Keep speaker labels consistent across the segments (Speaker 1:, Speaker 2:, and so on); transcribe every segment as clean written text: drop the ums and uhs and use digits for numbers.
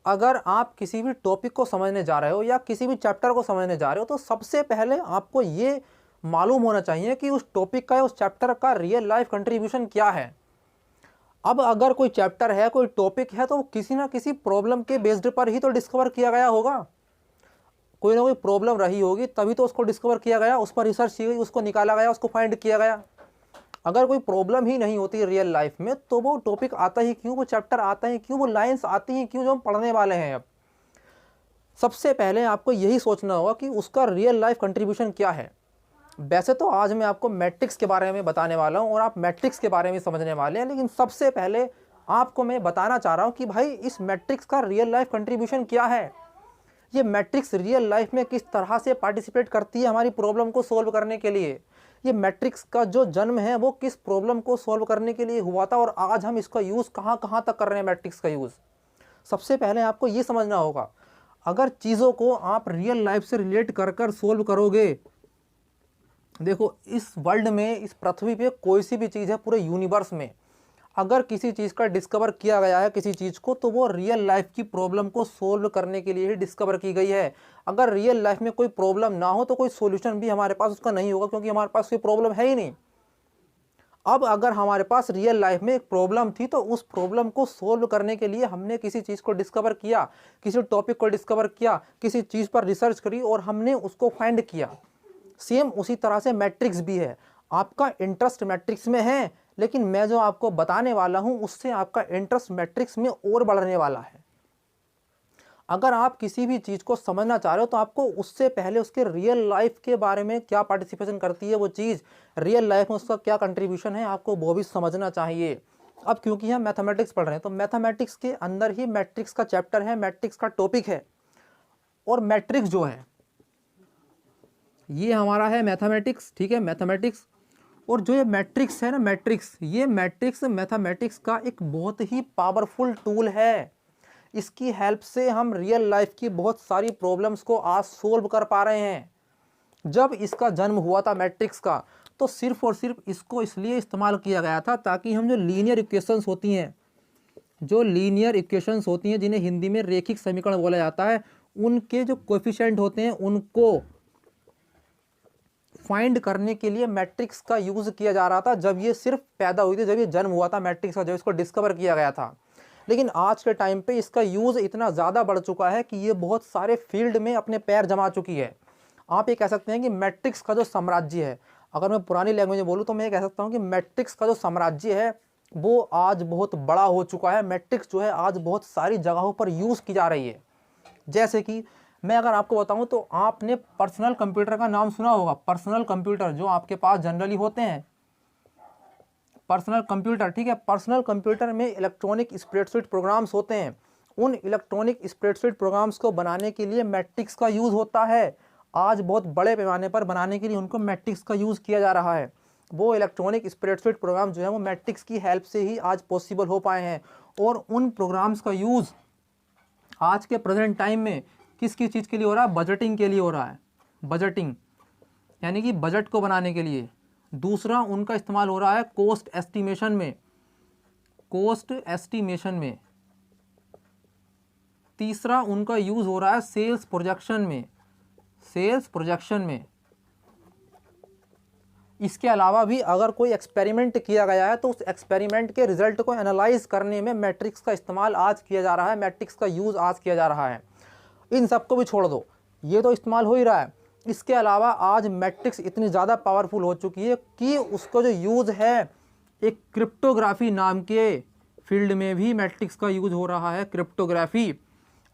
Speaker 1: अगर आप किसी भी टॉपिक को समझने जा रहे हो या किसी भी चैप्टर को समझने जा रहे हो तो सबसे पहले आपको ये मालूम होना चाहिए कि उस टॉपिक का या उस चैप्टर का रियल लाइफ कंट्रीब्यूशन क्या है। अब अगर कोई चैप्टर है, कोई टॉपिक है, तो किसी ना किसी प्रॉब्लम के बेस्ड पर ही तो डिस्कवर किया गया होगा। कोई ना कोई प्रॉब्लम रही होगी तभी तो उसको डिस्कवर किया गया, उस पर रिसर्च की गई, उसको निकाला गया, उसको फाइंड किया गया। अगर कोई प्रॉब्लम ही नहीं होती रियल लाइफ में तो वो टॉपिक आता ही क्यों, वो चैप्टर आता ही क्यों, वो लाइंस आती ही क्यों जो हम पढ़ने वाले हैं। अब सबसे पहले आपको यही सोचना होगा कि उसका रियल लाइफ कंट्रीब्यूशन क्या है। वैसे तो आज मैं आपको मैट्रिक्स के बारे में बताने वाला हूँ और आप मैट्रिक्स के बारे में समझने वाले हैं, लेकिन सबसे पहले आपको मैं बताना चाह रहा हूँ कि भाई इस मैट्रिक्स का रियल लाइफ कंट्रीब्यूशन क्या है। ये मैट्रिक्स रियल लाइफ में किस तरह से पार्टिसिपेट करती है हमारी प्रॉब्लम को सोल्व करने के लिए। ये मैट्रिक्स का जो जन्म है वो किस प्रॉब्लम को सोल्व करने के लिए हुआ था और आज हम इसका यूज़ कहाँ कहाँ तक कर रहे हैं मैट्रिक्स का यूज़। सबसे पहले आपको ये समझना होगा, अगर चीज़ों को आप रियल लाइफ से रिलेट कर कर सोल्व करोगे, देखो इस वर्ल्ड में, इस पृथ्वी पे कोई सी भी चीज़ है पूरे यूनिवर्स में, अगर किसी चीज़ का डिस्कवर किया गया है किसी चीज़ को, तो वो रियल लाइफ की प्रॉब्लम को सोल्व करने के लिए ही डिस्कवर की गई है। अगर रियल लाइफ में कोई प्रॉब्लम ना हो तो कोई सॉल्यूशन भी हमारे पास उसका नहीं होगा, क्योंकि हमारे पास कोई प्रॉब्लम है ही नहीं। अब अगर हमारे पास रियल लाइफ में एक प्रॉब्लम थी तो उस प्रॉब्लम को सोल्व करने के लिए हमने किसी चीज़ को डिस्कवर किया, किसी टॉपिक को डिस्कवर किया, किसी चीज़ पर रिसर्च करी और हमने उसको फाइंड किया। सेम उसी तरह से मैट्रिक्स भी है। आपका इंटरेस्ट मैट्रिक्स में है, लेकिन मैं जो आपको बताने वाला हूं उससे आपका इंटरेस्ट मैट्रिक्स में और बढ़ने वाला है। अगर आप किसी भी चीज़ को समझना चाह रहे हो तो आपको उससे पहले उसके रियल लाइफ के बारे में क्या पार्टिसिपेशन करती है वो चीज़, रियल लाइफ में उसका क्या कंट्रीब्यूशन है, आपको वो भी समझना चाहिए। अब क्योंकि हम मैथमेटिक्स पढ़ रहे हैं तो मैथमेटिक्स के अंदर ही मैट्रिक्स का चैप्टर है, मैट्रिक्स का टॉपिक है। और मैट्रिक्स जो है ये हमारा है मैथमेटिक्स, ठीक है, मैथमेटिक्स। और जो ये मैट्रिक्स है ना, मैट्रिक्स, ये मैट्रिक्स मैथमेटिक्स का एक बहुत ही पावरफुल टूल है। इसकी हेल्प से हम रियल लाइफ की बहुत सारी प्रॉब्लम्स को आज सोल्व कर पा रहे हैं। जब इसका जन्म हुआ था मैट्रिक्स का, तो सिर्फ और सिर्फ इसको इसलिए इस्तेमाल किया गया था ताकि हम जो लीनियर इक्वेशंस होती हैं, जो लीनियर इक्वेशंस होती हैं जिन्हें हिंदी में रेखिक समीकरण बोला जाता है, उनके जो कोएफिशिएंट होते हैं उनको फाइंड करने के लिए मैट्रिक्स का यूज़ किया जा रहा था। जब ये सिर्फ पैदा हुई थी, जब ये जन्म हुआ था मैट्रिक्स का, जब इसको डिस्कवर किया गया था। लेकिन आज के टाइम पे इसका यूज़ इतना ज़्यादा बढ़ चुका है कि ये बहुत सारे फील्ड में अपने पैर जमा चुकी है। आप ये कह सकते हैं कि मैट्रिक्स का जो साम्राज्य है, अगर मैं पुरानी लैंग्वेज में बोलूँ तो मैं ये कह सकता हूँ कि मैट्रिक्स का जो साम्राज्य है वो आज बहुत बड़ा हो चुका है। मैट्रिक्स जो है आज बहुत सारी जगहों पर यूज़ की जा रही है। जैसे कि मैं अगर आपको बताऊं तो आपने पर्सनल कंप्यूटर का नाम सुना होगा। पर्सनल कंप्यूटर जो आपके पास जनरली होते हैं, पर्सनल कंप्यूटर, ठीक है। पर्सनल कंप्यूटर में इलेक्ट्रॉनिक स्प्रेडशीट प्रोग्राम्स होते हैं। उन इलेक्ट्रॉनिक स्प्रेडशीट प्रोग्राम्स को बनाने के लिए मैट्रिक्स का यूज़ होता है। आज बहुत बड़े पैमाने पर बनाने के लिए उनको मैट्रिक्स का यूज़ किया जा रहा है। वो इलेक्ट्रॉनिक स्प्रेडशीट प्रोग्राम जो है वो मैट्रिक्स की हेल्प से ही आज पॉसिबल हो पाए हैं। और उन प्रोग्राम्स का यूज़ आज के प्रेजेंट टाइम में किस किस चीज़ के लिए हो रहा है? बजटिंग के लिए हो रहा है। बजटिंग यानी कि बजट को बनाने के लिए। दूसरा उनका इस्तेमाल हो रहा है कॉस्ट एस्टिमेशन में, कॉस्ट एस्टिमेशन में। तीसरा उनका यूज़ हो रहा है सेल्स प्रोजेक्शन में, सेल्स प्रोजेक्शन में। इसके अलावा भी अगर कोई एक्सपेरिमेंट किया गया है तो उस एक्सपेरिमेंट के रिजल्ट को एनालाइज करने में मैट्रिक्स का इस्तेमाल आज किया जा रहा है, मैट्रिक्स का यूज़ आज किया जा रहा है। इन सबको भी छोड़ दो, ये तो इस्तेमाल हो ही रहा है। इसके अलावा आज मैट्रिक्स इतनी ज़्यादा पावरफुल हो चुकी है कि उसका जो यूज़ है एक क्रिप्टोग्राफी नाम के फील्ड में भी मैट्रिक्स का यूज़ हो रहा है। क्रिप्टोग्राफी,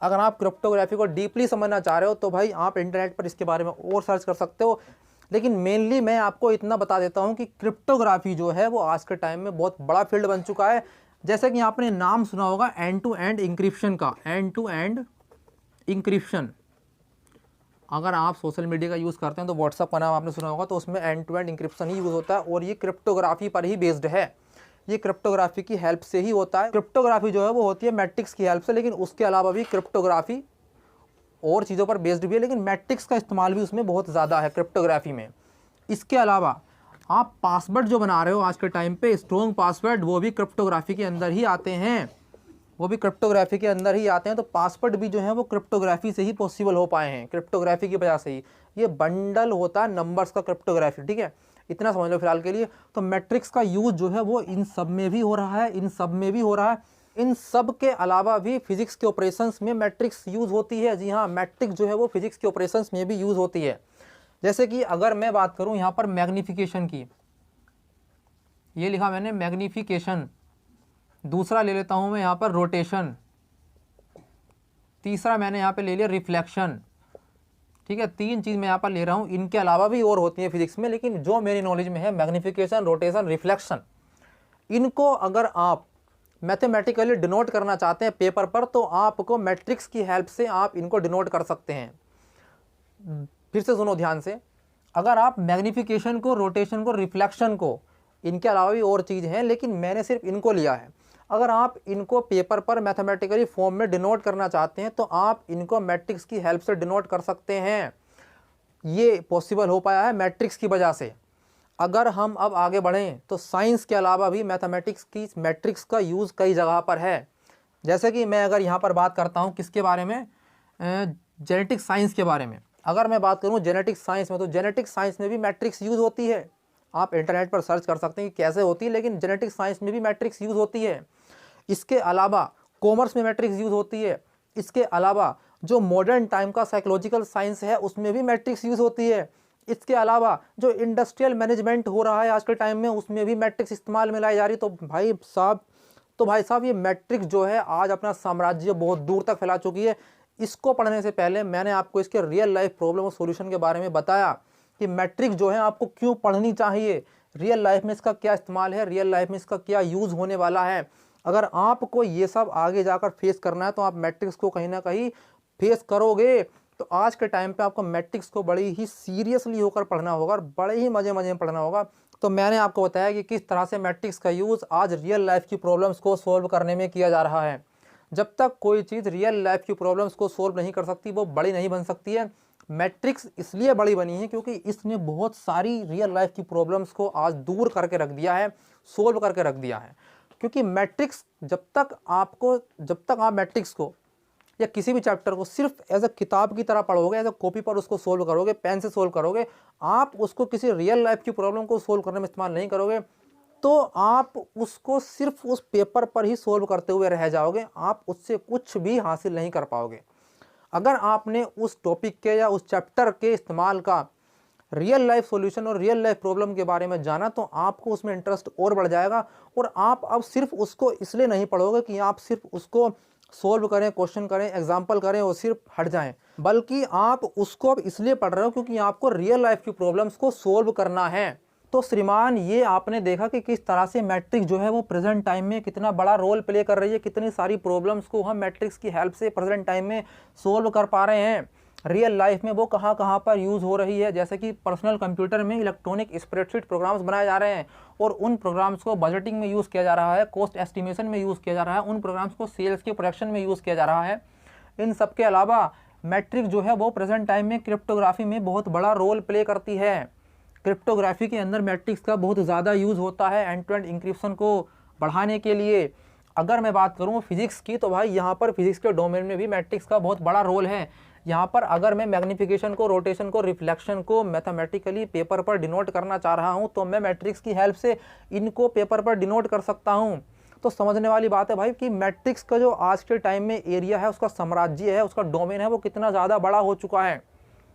Speaker 1: अगर आप क्रिप्टोग्राफी को डीपली समझना चाह रहे हो तो भाई आप इंटरनेट पर इसके बारे में और सर्च कर सकते हो। लेकिन मेनली मैं आपको इतना बता देता हूँ कि क्रिप्टोग्राफी जो है वो आज के टाइम में बहुत बड़ा फील्ड बन चुका है। जैसे कि आपने नाम सुना होगा एंड टू एंड इंक्रिप्शन का, एंड टू एंड इंक्रिप्शन। अगर आप सोशल मीडिया का यूज़ करते हैं तो व्हाट्सअप का नाम आपने सुना होगा, तो उसमें एंड टू एंड इंक्रिप्शन ही यूज़ होता है और ये क्रिप्टोग्राफी पर ही बेस्ड है। ये क्रिप्टोग्राफी की हेल्प से ही होता है। क्रिप्टोग्राफी जो है वो होती है मैट्रिक्स की हेल्प से, लेकिन उसके अलावा भी क्रिप्टोग्राफी और चीज़ों पर बेस्ड भी है, लेकिन मैट्रिक्स का इस्तेमाल भी उसमें बहुत ज़्यादा है क्रिप्टोग्राफी में। इसके अलावा आप पासवर्ड जो बना रहे हो आज के टाइम पे, स्ट्रॉन्ग पासवर्ड, वो भी क्रिप्टोग्राफी के अंदर ही आते हैं, वो भी क्रिप्टोग्राफी के अंदर ही आते हैं। तो पासवर्ड भी जो है वो क्रिप्टोग्राफी से ही पॉसिबल हो पाए हैं, क्रिप्टोग्राफी की वजह से ही। ये बंडल होता है नंबर्स का क्रिप्टोग्राफी, ठीक है, इतना समझ लो फिलहाल के लिए। तो मैट्रिक्स का यूज जो है वो इन सब में भी हो रहा है, इन सब में भी हो रहा है। इन सब के अलावा भी फिजिक्स के ऑपरेशंस में मैट्रिक्स यूज़ होती है। जी हाँ, मैट्रिक्स जो है वो फिजिक्स के ऑपरेशंस में भी यूज़ होती है। जैसे कि अगर मैं बात करूं यहाँ पर मैग्निफिकेशन की, ये लिखा मैंने मैग्निफिकेशन। दूसरा ले लेता हूँ मैं यहाँ पर रोटेशन। तीसरा मैंने यहाँ पे ले लिया रिफ्लेक्शन। ठीक है, 3 चीज़ मैं यहाँ पर ले रहा हूँ। इनके अलावा भी और होती है फिजिक्स में, लेकिन जो मेरी नॉलेज में है मैग्निफिकेशन, रोटेशन, रिफ्लेक्शन, इनको अगर आप मैथमेटिकली डिनोट करना चाहते हैं पेपर पर, तो आपको मैट्रिक्स की हेल्प से आप इनको डिनोट कर सकते हैं। फिर से सुनो ध्यान से, अगर आप मैग्निफिकेशन को, रोटेशन को, रिफ्लेक्शन को, इनके अलावा भी और चीज़ हैं लेकिन मैंने सिर्फ इनको लिया है, अगर आप इनको पेपर पर मैथमेटिकली फॉर्म में डिनोट करना चाहते हैं तो आप इनको मैट्रिक्स की हेल्प से डिनोट कर सकते हैं। ये पॉसिबल हो पाया है मैट्रिक्स की वजह से। अगर हम अब आगे बढ़ें तो साइंस के अलावा भी मैथमेटिक्स की मैट्रिक्स का यूज़ कई जगह पर है। जैसे कि मैं अगर यहाँ पर बात करता हूँ किसके बारे में, जेनेटिक साइंस के बारे में। अगर मैं बात करूँ जेनेटिक साइंस में, तो जेनेटिक साइंस में भी मैट्रिक्स यूज़ होती है। आप इंटरनेट पर सर्च कर सकते हैं कि कैसे होती है, लेकिन जेनेटिक साइंस में भी मैट्रिक्स यूज़ होती है। इसके अलावा कॉमर्स में मैट्रिक्स यूज़ होती है। इसके अलावा जो मॉडर्न टाइम का साइकोलॉजिकल साइंस है उसमें भी मैट्रिक्स यूज़ होती है। इसके अलावा जो इंडस्ट्रियल मैनेजमेंट हो रहा है आज के टाइम में, उसमें भी मैट्रिक्स इस्तेमाल में लाई जा रही। तो भाई साहब ये मैट्रिक्स जो है आज अपना साम्राज्य बहुत दूर तक फैला चुकी है। इसको पढ़ने से पहले मैंने आपको इसके रियल लाइफ प्रॉब्लम और सॉल्यूशन के बारे में बताया कि मैट्रिक्स जो है आपको क्यों पढ़नी चाहिए, रियल लाइफ में इसका क्या इस्तेमाल है, रियल लाइफ में इसका क्या यूज़ होने वाला है। अगर आपको ये सब आगे जाकर फेस करना है तो आप मैट्रिक्स को कहीं ना कहीं फेस करोगे। तो आज के टाइम पे आपको मैट्रिक्स को बड़ी ही सीरियसली होकर पढ़ना होगा और बड़े ही मज़े में पढ़ना होगा। तो मैंने आपको बताया कि किस तरह से मैट्रिक्स का यूज़ आज रियल लाइफ की प्रॉब्लम्स को सॉल्व करने में किया जा रहा है। जब तक कोई चीज़ रियल लाइफ की प्रॉब्लम्स को सॉल्व नहीं कर सकती वो बड़ी नहीं बन सकती है। मैट्रिक्स इसलिए बड़ी बनी है क्योंकि इसने बहुत सारी रियल लाइफ की प्रॉब्लम्स को आज दूर करके रख दिया है, सोल्व करके रख दिया है। क्योंकि मैट्रिक्स जब तक आप मैट्रिक्स को या किसी भी चैप्टर को सिर्फ एज अ किताब की तरह पढ़ोगे, एज अ कॉपी पर उसको सोल्व करोगे, पेन से सोल्व करोगे, आप उसको किसी रियल लाइफ की प्रॉब्लम को सोल्व करने में इस्तेमाल नहीं करोगे, तो आप उसको सिर्फ उस पेपर पर ही सोल्व करते हुए रह जाओगे, आप उससे कुछ भी हासिल नहीं कर पाओगे। अगर आपने उस टॉपिक के या उस चैप्टर के इस्तेमाल का रियल लाइफ सॉल्यूशन और रियल लाइफ प्रॉब्लम के बारे में जाना तो आपको उसमें इंटरेस्ट और बढ़ जाएगा। और आप अब सिर्फ उसको इसलिए नहीं पढ़ोगे कि आप सिर्फ उसको सोल्व करें, क्वेश्चन करें, एग्जाम्पल करें और सिर्फ हट जाएं, बल्कि आप उसको अब इसलिए पढ़ रहे हो क्योंकि आपको रियल लाइफ की प्रॉब्लम्स को सोल्व करना है। तो श्रीमान, ये आपने देखा कि किस तरह से मैट्रिक्स जो है वो प्रेजेंट टाइम में कितना बड़ा रोल प्ले कर रही है, कितनी सारी प्रॉब्लम्स को हम मैट्रिक्स की हेल्प से प्रेजेंट टाइम में सोल्व कर पा रहे हैं। रियल लाइफ में वो कहाँ पर यूज़ हो रही है, जैसे कि पर्सनल कंप्यूटर में इलेक्ट्रॉनिक स्प्रेडशीट प्रोग्राम्स बनाए जा रहे हैं और उन प्रोग्राम्स को बजटिंग में यूज़ किया जा रहा है, कॉस्ट एस्टिमेशन में यूज़ किया जा रहा है, उन प्रोग्राम्स को सेल्स के प्रोडक्शन में यूज़ किया जा रहा है। इन सब के अलावा मैट्रिक्स जो है वो प्रेजेंट टाइम में क्रिप्टोग्राफी में बहुत बड़ा रोल प्ले करती है। क्रिप्टोग्राफी के अंदर मैट्रिक्स का बहुत ज़्यादा यूज़ होता है एंड टू एंड इंक्रिप्शन को बढ़ाने के लिए। अगर मैं बात करूँ फिजिक्स की, तो भाई यहाँ पर फिजिक्स के डोमेन में भी मैट्रिक्स का बहुत बड़ा रोल है। यहाँ पर अगर मैं मैग्नीफिकेशन को, रोटेशन को, रिफ्लेक्शन को मैथमेटिकली पेपर पर डिनोट करना चाह रहा हूँ तो मैं मैट्रिक्स की हेल्प से इनको पेपर पर डिनोट कर सकता हूँ। तो समझने वाली बात है भाई कि मैट्रिक्स का जो आज के टाइम में एरिया है, उसका साम्राज्य है, उसका डोमेन है, वो कितना ज़्यादा बड़ा हो चुका है,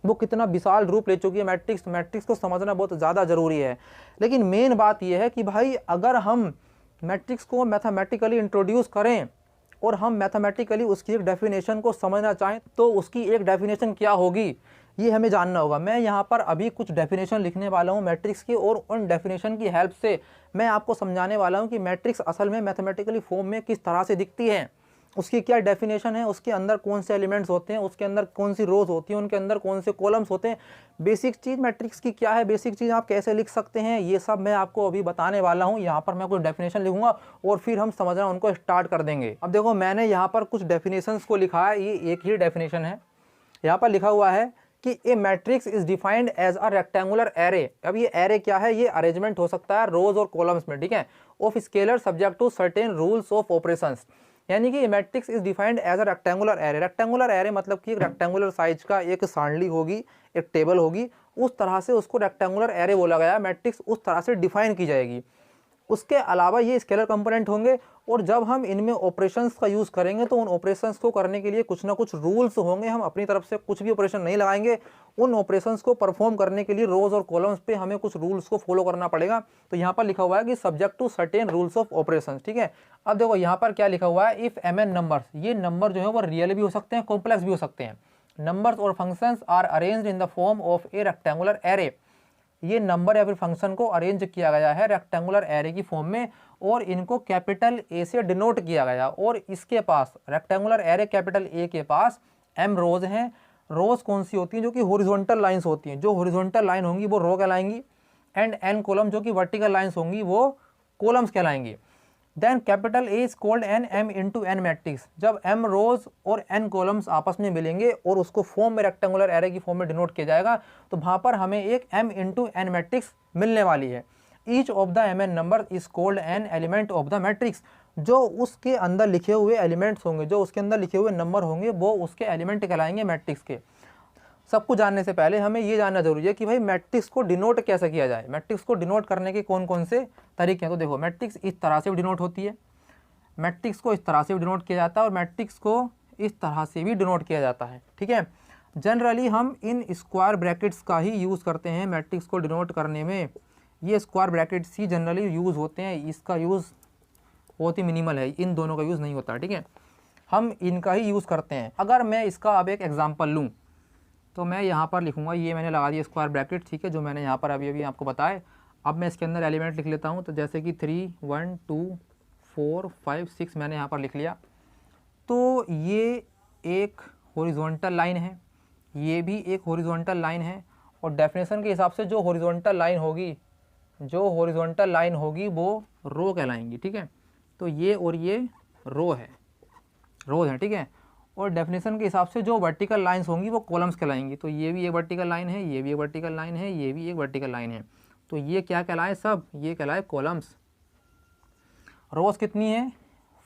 Speaker 1: वो कितना विशाल रूप ले चुकी है मैट्रिक्स को समझना बहुत ज़्यादा ज़रूरी है। लेकिन मेन बात यह है कि भाई अगर हम मैट्रिक्स को मैथमेटिकली इंट्रोड्यूस करें और हम मैथमेटिकली उसकी एक डेफिनेशन को समझना चाहें तो उसकी एक डेफिनेशन क्या होगी ये हमें जानना होगा। मैं यहाँ पर अभी कुछ डेफिनेशन लिखने वाला हूँ मैट्रिक्स की, और उन डेफिनेशन की हेल्प से मैं आपको समझाने वाला हूँ कि मैट्रिक्स असल में मैथमेटिकली फॉर्म में किस तरह से दिखती है, उसकी क्या डेफिनेशन है, उसके अंदर कौन से एलिमेंट्स होते हैं, उसके अंदर कौन सी रोज होती हैं, उनके अंदर कौन से कॉलम्स होते हैं, बेसिक चीज़ मैट्रिक्स की क्या है, बेसिक चीज़ आप कैसे लिख सकते हैं, ये सब मैं आपको अभी बताने वाला हूँ। यहाँ पर मैं कुछ डेफिनेशन लिखूंगा और फिर हम समझना उनको स्टार्ट कर देंगे। अब देखो मैंने यहाँ पर कुछ डेफिनेशंस को लिखा है, ये एक ही डेफिनेशन है। यहाँ पर लिखा हुआ है कि a matrix is defined as a rectangular array. अब ये एरे क्या है, ये अरेंजमेंट हो सकता है रोज और कॉलम्स में, ठीक है, of scalar subject to certain rules of operations. यानी कि matrix is defined as a rectangular array. Rectangular array मतलब कि एक रेक्टेंगुलर साइज का एक सारणी होगी, एक टेबल होगी, उस तरह से उसको रेक्टेंगुलर एरे बोला गया। मैट्रिक्स उस तरह से डिफाइन की जाएगी। उसके अलावा ये स्केलर कंपोनेंट होंगे, और जब हम इनमें ऑपरेशंस का यूज़ करेंगे तो उन ऑपरेशंस को करने के लिए कुछ ना कुछ रूल्स होंगे। हम अपनी तरफ से कुछ भी ऑपरेशन नहीं लगाएंगे, उन ऑपरेशंस को परफॉर्म करने के लिए रोज और कॉलम्स पे हमें कुछ रूल्स को फॉलो करना पड़ेगा। तो यहाँ पर लिखा हुआ है कि subject to certain rules of operations. ठीक है, अब देखो यहाँ पर क्या लिखा हुआ है, इफ एम एन नंबर्स, ये नंबर जो है वो रियल भी हो सकते हैं, कॉम्प्लेक्स भी हो सकते हैं। नंबर्स और functions are arranged in the form of a rectangular array. ये नंबर या फिर फंक्शन को अरेंज किया गया है रेक्टेंगुलर एरे की फॉर्म में, और इनको कैपिटल ए से डिनोट किया गया। और इसके पास रेक्टेंगुलर एरे कैपिटल ए के पास एम रोज हैं। रोज कौन सी होती हैं? जो कि हॉरिजॉन्टल लाइंस होती हैं। जो हॉरिजॉन्टल लाइन होंगी वो रो कहलाएंगी, एंड एन कॉलम जो कि वर्टिकल लाइंस होंगी वो कॉलम्स कहलाएंगी। Then capital A is called an M into N matrix. जब एम रोज और एन कॉलम्स आपस में मिलेंगे और उसको फॉर्म में रेक्टेंगुलर एरे की फॉर्म में डिनोट किया जाएगा, तो वहाँ पर हमें एक एम इंटू एन मैट्रिक्स मिलने वाली है। Each of the M N number is called an element of the matrix. जो उसके अंदर लिखे हुए एलिमेंट्स होंगे, जो उसके अंदर लिखे हुए नंबर होंगे, वो उसके एलिमेंट कहलाएंगे मैट्रिक्स के। सब कुछ जानने से पहले हमें ये जानना जरूरी है कि भाई मैट्रिक्स को डिनोट कैसे किया जाए। मैट्रिक्स को डिनोट करने के कौन कौन से तरीके हैं? तो देखो, मैट्रिक्स इस तरह से भी डिनोट होती है, मैट्रिक्स को इस तरह से भी डिनोट किया जाता है, और मैट्रिक्स को इस तरह से भी डिनोट किया जाता है। ठीक है, जनरली हम इन स्क्वायर ब्रैकेट्स का ही यूज़ करते हैं मैट्रिक्स को डिनोट करने में। ये स्क्वायर ब्रैकेट्स ही जनरली यूज़ होते हैं, इसका यूज़ बहुत ही मिनिमल है, इन दोनों का यूज़ नहीं होता। ठीक है, हम इनका ही यूज़ करते हैं। अगर मैं इसका अब एक एग्जांपल लूँ तो मैं यहाँ पर लिखूँगा, ये मैंने लगा दिया स्क्वायर ब्रैकेट, ठीक है, जो मैंने यहाँ पर अभी आपको बताया। अब मैं इसके अंदर एलिमेंट लिख लेता हूँ, तो जैसे कि 3 1 2 4 5 6 मैंने यहाँ पर लिख लिया। तो ये एक हॉरिजॉन्टल लाइन है, ये भी एक हॉरिजॉन्टल लाइन है, और डेफिनेशन के हिसाब से जो हॉरिजॉन्टल लाइन होगी वो रो कहलाएंगी। ठीक है, तो ये और ये रोज है। ठीक है, और डेफिनेशन के हिसाब से जो वर्टिकल लाइंस होंगी वो कॉलम्स कहलाएंगी। तो ये भी एक वर्टिकल लाइन है, ये भी एक वर्टिकल लाइन है, ये भी एक वर्टिकल लाइन है। तो ये क्या कहलाए? सब ये कहलाए कॉलम्स। रोज कितनी है?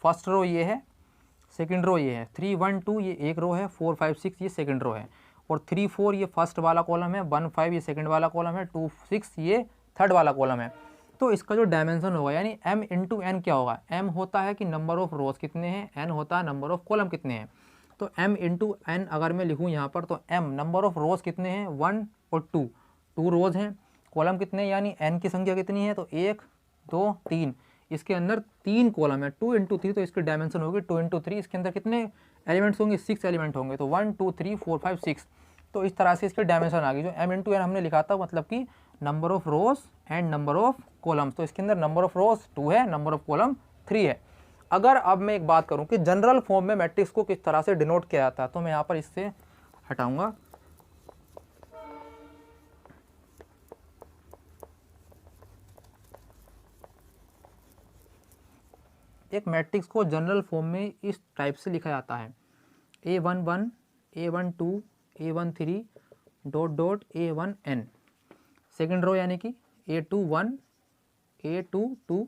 Speaker 1: फर्स्ट रो ये है, सेकंड रो ये है। 3 1 2 ये एक रो है, 4 5 6 ये सेकंड रो है, और 3 4 ये फर्स्ट वाला कॉलम है, 1 5 ये सेकंड वाला कॉलम है, 2 6 ये थर्ड वाला कॉलम है। तो इसका जो डायमेंशन होगा, यानी m इंटू एन क्या होगा? m होता है कि नंबर ऑफ रोज कितने हैं, n होता है नंबर ऑफ कॉलम कितने हैं। तो m इंटू एन अगर मैं लिखूँ यहाँ पर, तो m नंबर ऑफ रोज कितने हैं? 1 और 2 रोज हैं। कॉलम कितने, यानी n की संख्या कितनी है? तो 1 2 3, इसके अंदर 3 कॉलम है। 2 इंटू 3 तो इसकी डायमेंशन होगी 2 इंटू 3। इसके अंदर कितने एलिमेंट्स होंगे? 6 एलिमेंट होंगे। तो 1 2 3 4 5 6, तो इस तरह से इसकी डायमेंशन आ गई। जो m इंटू एन हमने लिखा था, मतलब कि number of rose and number of columns. तो इसके अंदर नंबर ऑफ रोज 2 है, नंबर ऑफ कॉलम 3 है। अगर अब मैं एक बात करूं कि जनरल फॉर्म में मैट्रिक्स को किस तरह से डिनोट किया जाता है, तो मैं यहाँ पर इससे हटाऊंगा। एक मैट्रिक्स को जनरल फॉर्म में इस टाइप से लिखा जाता है: A11 A12 A13 dot dot A1n। Second row यानी कि A21 A22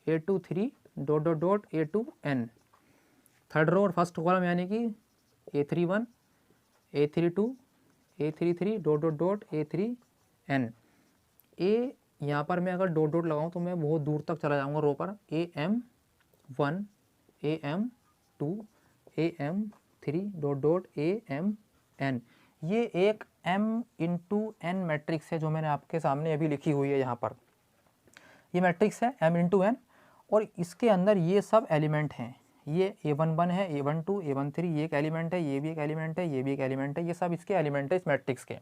Speaker 1: A23 dot dot dot A2n। Third row और फर्स्ट कॉलम यानी कि A31 A32 A33 dot dot dot A3n। ए यहाँ पर मैं अगर डॉट डॉट लगाऊँ तो मैं बहुत दूर तक चला जाऊँगा रो पर। AM1 AM2 AM3 dot dot AMn। ये एक m इंटू एन मैट्रिक्स है जो मैंने आपके सामने अभी लिखी हुई है यहाँ पर। ये मैट्रिक्स है m इंटू एन, और इसके अंदर ये सब एलिमेंट हैं। ये A11 है, A12 A13 ये एक एलिमेंट है, ये भी एक एलिमेंट है, ये भी एक एलिमेंट है, ये सब इसके एलिमेंट है इस मैट्रिक्स के।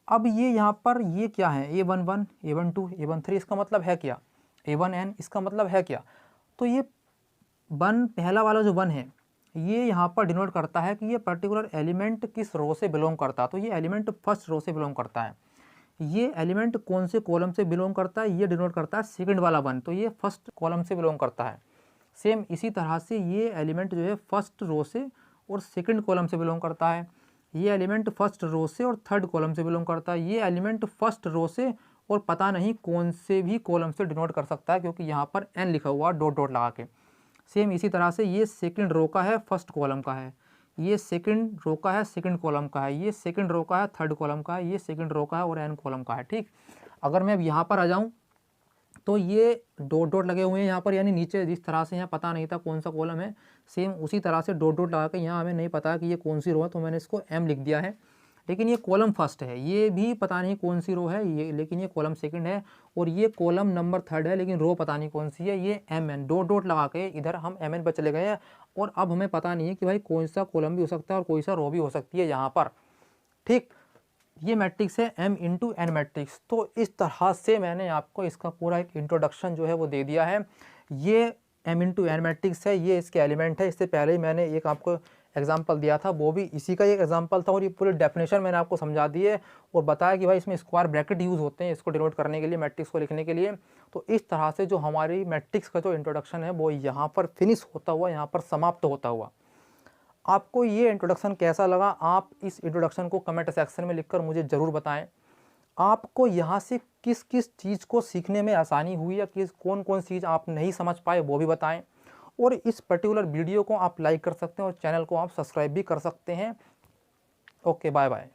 Speaker 1: अब ये यहाँ पर ये क्या है? A11 A12 A13, इसका मतलब है क्या? A1n इसका मतलब है क्या? तो ये पहला वाला जो 1 है, ये यहाँ पर डिनोट करता है कि ये पर्टिकुलर एलिमेंट किस रो से बिलोंग करता है। तो ये एलिमेंट फर्स्ट रो से बिलोंग करता है। ये एलिमेंट कौन से कॉलम से बिलोंग करता है? ये डिनोट करता है सेकंड वाला 1, तो ये फर्स्ट कॉलम से बिलोंग करता है। सेम इसी तरह से ये एलिमेंट जो है फर्स्ट रो से और सेकंड कॉलम से बिलोंग करता है। ये एलिमेंट फर्स्ट रो से और थर्ड कॉलम से बिलोंग करता है। ये एलिमेंट फर्स्ट रो से और पता नहीं कौन से भी कॉलम से डिनोट कर सकता है, क्योंकि यहाँ पर n लिखा हुआ डॉट डॉट लगा के। सेम इसी तरह से ये सेकंड रो का है, फर्स्ट कॉलम का है, ये सेकंड रो का है, सेकंड कॉलम का है, ये सेकंड रो का है, थर्ड कॉलम का है, ये सेकंड रो का है और एन कॉलम का है। ठीक, अगर मैं अब यहाँ पर आ जाऊँ तो ये डॉट डॉट लगे हुए हैं यहाँ पर, यानी नीचे जिस तरह से यहाँ पता नहीं था कौन सा कॉलम है, सेम उसी तरह से डॉट डॉट लगा के यहाँ हमें नहीं पता कि ये कौन सी रो है, तो मैंने इसको एम लिख दिया है। लेकिन ये कॉलम फर्स्ट है, ये भी पता नहीं कौन सी रो है ये, लेकिन ये कॉलम सेकंड है, और ये कॉलम नंबर थर्ड है, लेकिन रो पता नहीं कौन सी है, ये एम एन। डॉट डॉट लगा के इधर हम एम एन पर चले गए हैं, और अब हमें पता नहीं है कि भाई कौन सा कॉलम भी हो सकता है और कोई सा रो भी हो सकती है यहाँ पर। ठीक, ये मैट्रिक्स है m इंटू एन मैट्रिक्स। तो इस तरह से मैंने आपको इसका पूरा एक इंट्रोडक्शन जो है वो दे दिया है। ये m इंटू एन मैट्रिक्स है, ये इसके एलिमेंट है। इससे पहले ही मैंने एक आपको एग्जांपल दिया था, वो भी इसी का एक एग्जांपल था, और ये पूरी डेफिनेशन मैंने आपको समझा दी है और बताया कि भाई इसमें स्क्वायर ब्रैकेट यूज़ होते हैं इसको डिनोट करने के लिए, मैट्रिक्स को लिखने के लिए। तो इस तरह से जो हमारी मैट्रिक्स का जो इंट्रोडक्शन है वो यहाँ पर फिनिश होता हुआ, यहाँ पर समाप्त होता हुआ। आपको ये इंट्रोडक्शन कैसा लगा, आप इस इंट्रोडक्शन को कमेंट सेक्शन में लिखकर मुझे ज़रूर बताएं। आपको यहाँ से किस किस चीज़ को सीखने में आसानी हुई या किस कौन कौन सी चीज़ आप नहीं समझ पाए वो भी बताएं। और इस पर्टिकुलर वीडियो को आप लाइक कर सकते हैं और चैनल को आप सब्सक्राइब भी कर सकते हैं। Okay, bye bye.